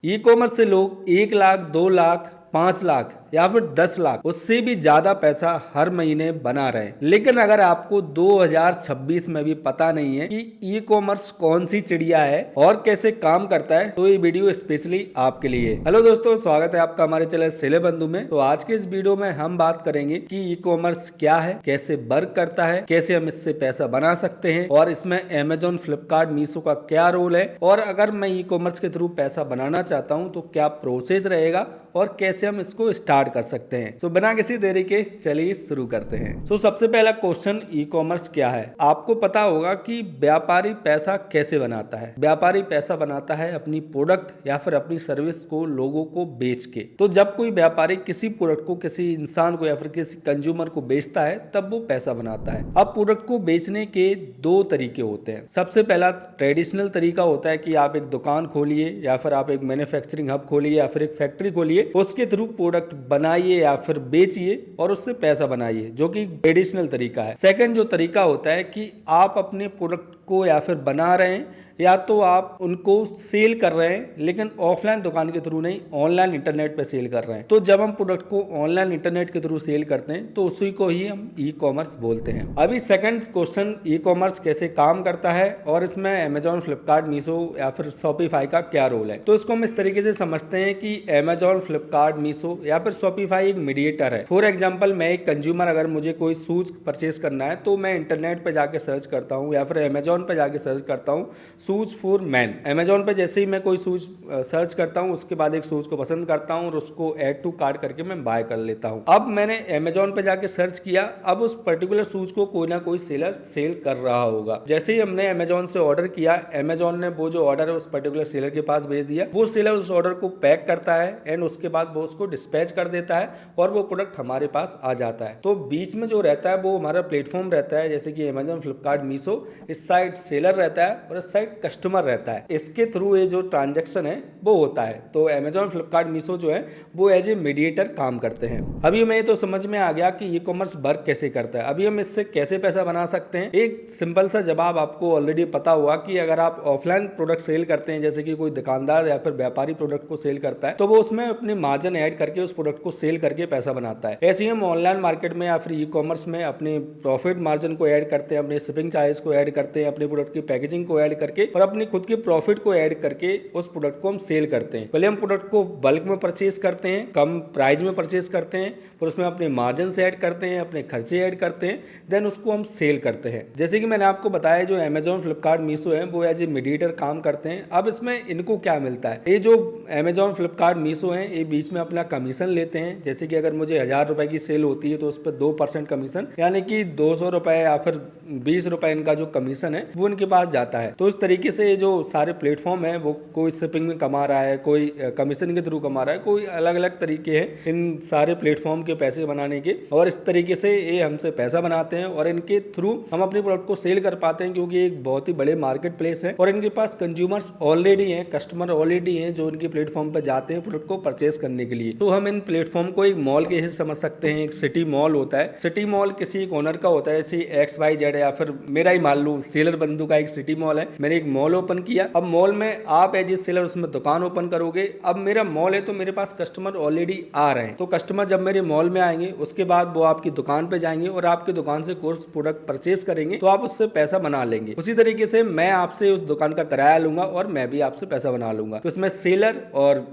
E commerce से लोग 1 लाख, 2 लाख, 5 लाख या फिर 10 लाख उससे भी ज्यादा पैसा हर महीने बना रहे हैं। लेकिन अगर आपको 2026 में भी पता नहीं है कि ई कॉमर्स कौन सी चिड़िया है और कैसे काम करता है, तो ये वीडियो स्पेशली आपके लिए। हेलो दोस्तों, स्वागत है आपका हमारे चैनल सेले बंधु में। तो आज के इस वीडियो में हम बात करेंगे कि ई कॉमर्स क्या है, कैसे वर्क करता है, कैसे हम इससे पैसा बना सकते हैं और इसमें अमेजोन, फ्लिपकार्ट, मीशो का क्या रोल है, और अगर मैं ई कॉमर्स के थ्रू पैसा बनाना चाहता हूं तो क्या प्रोसेस रहेगा और कैसे हम इसको स्टार्ट कर सकते हैं। सो बिना किसी देरी के चलिए शुरू करते हैं। सो सबसे पहला क्वेश्चन, ई कॉमर्स क्या है। आपको पता होगा कि व्यापारी पैसा कैसे बनाता है। व्यापारी पैसा बनाता है अपनी प्रोडक्ट या फिर अपनी सर्विस को लोगों को बेच के। तो जब कोई व्यापारी किसी प्रोडक्ट को किसी इंसान को या फिर किसी कंज्यूमर को बेचता है तब वो पैसा बनाता है। अब प्रोडक्ट को बेचने के दो तरीके होते हैं। सबसे पहला ट्रेडिशनल तरीका होता है कि आप एक दुकान खोलिए या फिर आप एक मैन्युफैक्चरिंग हब खोलिए या फिर एक फैक्ट्री खोलिए, उसके थ्रू प्रोडक्ट बनाइए या फिर बेचिए और उससे पैसा बनाइए, जो कि ट्रेडिशनल तरीका है। सेकंड जो तरीका होता है कि आप अपने प्रोडक्ट को या फिर बना रहे हैं या तो आप उनको सेल कर रहे हैं, लेकिन ऑफलाइन दुकान के थ्रू नहीं, ऑनलाइन इंटरनेट पे सेल कर रहे हैं। तो जब हम प्रोडक्ट को ऑनलाइन इंटरनेट के थ्रू सेल करते हैं तो उसी को ही हम ई कॉमर्स बोलते हैं। अभी सेकंड क्वेश्चन, ई कॉमर्स कैसे काम करता है और इसमें अमेजोन, फ्लिपकार्ट, मीशो या फिर शॉपिफाई का क्या रोल है। तो इसको हम इस तरीके से समझते हैं कि अमेजोन, फ्लिपकार्ट, मीशो या फिर शॉपिफाई एक मीडिएटर है। फॉर एग्जाम्पल, मैं एक कंज्यूमर, अगर मुझे कोई शूज परचेस करना है तो मैं इंटरनेट पर जाके सर्च करता हूँ या फिर अमेजोन पर जाके सर्च करता हूँ शूज फॉर मैन। अमेजोन पे जैसे ही मैं कोई शूज सर्च करता हूँ, उसके बाद एक शूज को पसंद करता हूँ और उसको ऐड टू कार्ट करके मैं बाय कर लेता हूँ। अब मैंने अमेजोन पे जाके सर्च किया, अब उस पर्टिकुलर शूज को कोई ना कोई सेलर सेल कर रहा होगा। जैसे ही हमने अमेजोन से ऑर्डर किया, अमेजोन ने वो जो ऑर्डर है उस पर्टिकुलर सेलर के पास भेज दिया। वो सेलर उस ऑर्डर को पैक करता है एंड उसके बाद वो उसको डिस्पैच कर देता है और वो प्रोडक्ट हमारे पास आ जाता है। तो बीच में जो रहता है वो हमारा प्लेटफॉर्म रहता है, जैसे कि अमेजोन, फ्लिपकार्ट, मीशो। इस साइड सेलर रहता है और इस साइड कस्टमर रहता है। इसके थ्रू ये जो ट्रांजैक्शन है वो होता है। तो अमेजोन, फ्लिपकार्ट, मीशो जो है वो एज ए मीडिएटर काम करते हैं। अभी हमें तो समझ में आ गया कि ई कॉमर्स वर्क कैसे करता है। अभी हम इससे कैसे पैसा बना सकते हैं। एक सिंपल सा जवाब आपको ऑलरेडी पता हुआ कि अगर आप ऑफलाइन प्रोडक्ट सेल करते हैं, जैसे कि कोई दुकानदार या फिर व्यापारी प्रोडक्ट को सेल करता है, तो वो उसमें अपने मार्जिन ऐड करके उस प्रोडक्ट को सेल करके पैसा बनाता है। ऐसे ही हम ऑनलाइन मार्केट में या फिर ई कॉमर्स में अपने प्रॉफिट मार्जिन को ऐड करते हैं, अपने शिपिंग चार्जेस को ऐड करते हैं, अपने प्रोडक्ट की पैकेजिंग को ऐड करके और अपनी खुद की प्रॉफिट को ऐड करके उस प्रोडक्ट को हम सेल करते हैं। पहले हम प्रोडक्ट को बल्क में परचेज करते हैं, कम प्राइस में परचेज करते हैं, फिर उसमें अपने मार्जिन से ऐड करते हैं, अपने खर्चे ऐड करते हैं, देन उसको हम सेल करते हैं। जैसे कि मैंने आपको बताया, जो अमेजोन, फ्लिपकार्ट, मीशो है वो एज ए मीडिएटर काम करते हैं। अब इसमें इनको क्या मिलता है, ये जो अमेजोन, फ्लिपकार्ट, मीशो है, ये बीच में अपना कमीशन लेते हैं। जैसे कि अगर मुझे 1000 रुपए की सेल होती है तो उस पर 2% कमीशन, यानी कि 200 रुपए या फिर 20 रुपए इनका जो कमीशन है वो इनके पास जाता है। तो इस तरीके से जो सारे प्लेटफॉर्म है, वो कोई शिपिंग में कमा रहा है, कोई कमीशन के थ्रू कमा रहा है, कोई अलग अलग तरीके हैं इन सारे प्लेटफॉर्म के पैसे बनाने के। और इस तरीके से ये हमसे पैसा बनाते हैं और इनके थ्रू हम अपनी प्रोडक्ट को सेल कर पाते हैं, क्योंकि एक बहुत ही बड़े मार्केट प्लेस है और इनके पास कंज्यूमर्स ऑलरेडी हैं, कस्टमर ऑलरेडी हैं जो इनके प्लेटफॉर्म पर जाते हैं प्रोडक्ट को परचेस करने के लिए। तो हम इन प्लेटफॉर्म को एक मॉल के हिस्से समझ सकते हैं। एक सिटी मॉल होता है, सिटी मॉल किसी एक ओनर का होता है, जैसे XYZ या फिर मेरा ही मान लो सेलर बंधु का एक सिटी मॉल है। मैंने एक मॉल ओपन किया। अब मॉल में आप एज ए सेलर उसमें दुकान ओपन करोगे। अब मेरा मॉल है तो मेरे पास कस्टमर ऑलरेडी आ रहे हैं। तो कस्टमर जब मेरे मॉल में आएंगे उसके बाद वो आपकी दुकान पे जाएंगे और आपकी दुकान से कोर्स प्रोडक्ट परचेस करेंगे, तो आप उससे पैसा बना लेंगे। उसी तरीके से मैं आपसे उस दुकान का किराया लूंगा और मैं भी आपसे पैसा बना लूंगा। तो इसमें सेलर और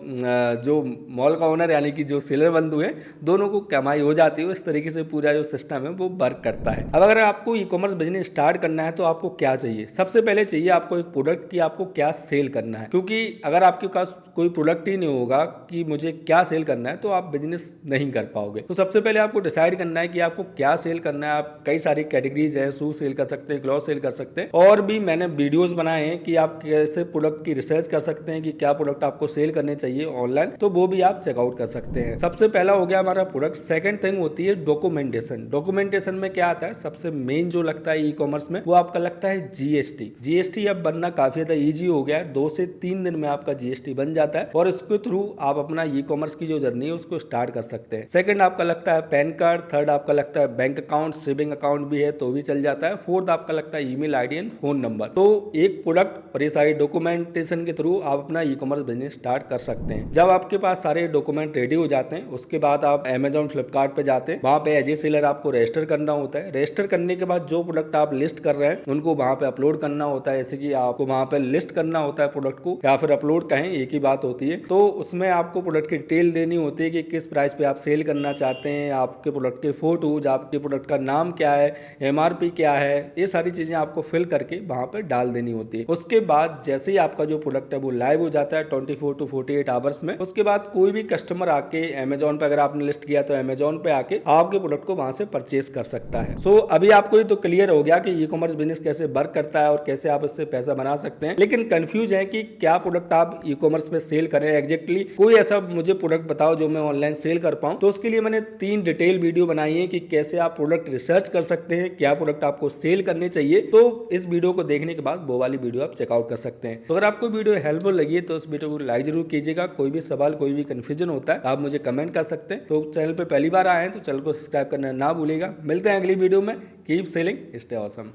जो मॉल का ओनर यानी कि जो सेलर बंधु है, दोनों को कमाई हो जाती है। इस तरीके से पूरा जो सिस्टम है वो वर्क करता है। अब अगर आपको ई कॉमर्स बिजनेस स्टार्ट करना है तो आपको क्या चाहिए। सबसे पहले चाहिए आपको एक प्रोडक्ट की आपको क्या सेल करना है, क्योंकि अगर आपके पास कोई प्रोडक्ट ही नहीं होगा कि मुझे क्या सेल करना है तो आप बिजनेस नहीं कर पाओगे। तो सबसे पहले आपको डिसाइड करना है कि आपको क्या सेल करना है। आप कई सारी कैटेगरीज है, शूज सेल कर सकते हैं, क्लॉथ सेल कर सकते हैं, और भी मैंने वीडियोस बनाए हैं कि आप कैसे प्रोडक्ट की रिसर्च कर सकते हैं कि क्या प्रोडक्ट आपको सेल करने चाहिए ऑनलाइन, तो वो भी आप चेकआउट कर सकते हैं। सबसे पहला हो गया हमारा प्रोडक्ट। सेकंड थिंग होती है डॉक्यूमेंटेशन। डॉक्यूमेंटेशन में क्या आता है, सबसे मेन जो लगता है ई कॉमर्स में, वो आपका लगता है है जीएसटी। जीएसटी अब बनना काफी ज्यादा ईजी हो गया है, 2 से 3 दिन में आपका जीएसटी बन जाता है और इसके थ्रू आप अपना ई कॉमर्स की जो जर्नी है उसको स्टार्ट कर सकते हैं। सेकंड आपका लगता है पैन कार्ड, थर्ड आपका लगता है बैंक अकाउंट, सेविंग अकाउंट भी है तो भी चल जाता है, फोर्थ आपका लगता है email ID and phone number. तो एक प्रोडक्ट और ये सारी डॉक्यूमेंटेशन के थ्रू आप अपना ई कॉमर्स बिजनेस स्टार्ट कर सकते हैं। जब आपके पास सारे डॉक्यूमेंट रेडी हो जाते हैं उसके बाद आप अमेजॉन फ्लिपकार्ट पे जाते हैं, वहां पे एज ए सेलर आपको रजिस्टर करना होता है। रजिस्टर करने के बाद जो प्रोडक्ट आप लिस्ट कर रहे हैं उनको वहां पे अपलोड करना होता है, जैसे कि आपको वहां पे लिस्ट करना होता है प्रोडक्ट को, या फिर अपलोड कहें एक ही बात होती है। तो उसमें आपको प्रोडक्ट की डिटेल देनी होती है कि किस प्राइस पे आप सेल करना चाहते हैं, आपके प्रोडक्ट के फोटोज, आपके प्रोडक्ट का नाम क्या है, एमआरपी क्या है, ये सारी चीजें आपको फिल करके वहां पे डाल देनी होती है। उसके बाद जैसे ही आपका जो प्रोडक्ट है वो लाइव हो जाता है 24 टू 48 आवर्स में, उसके बाद कोई भी कस्टमर आके अमेजॉन पे, अगर आपने लिस्ट किया तो अमेजॉन पे आके आपके प्रोडक्ट को वहां से परचेस कर सकता है। सो अभी आपको ये तो क्लियर हो गया कि ई कॉमर्स बिजनेस कैसे वर्क करता है और कैसे आप इससे पैसा बना सकते हैं। लेकिन कंफ्यूज है कि क्या प्रोडक्ट आप ई कॉमर्स पे सेल करें एग्जैक्टली, कोई ऐसा मुझे प्रोडक्ट बताओ जो मैं ऑनलाइन सेल कर पाऊं। तो उसके लिए मैंने 3 डिटेल वीडियो बनाई है कि कैसे आप प्रोडक्ट रिसर्च कर सकते हैं, क्या प्रोडक्ट आपको सेल करने चाहिए। तो इस वीडियो को देखने के बाद वो वाली वीडियो आप चेकआउट कर सकते हैं। तो अगर आपको वीडियो हेल्पफुल लगी है तो इस वीडियो को लाइक जरूर कीजिएगा। कोई भी सवाल, कोई भी कंफ्यूजन होता है आप मुझे कमेंट कर सकते हैं। तो चैनल पे पहली बार आए हैं तो चैनल को सब्सक्राइब करना ना भूलिएगा। मिलते हैं अगली वीडियो में। Keep selling, stay awesome.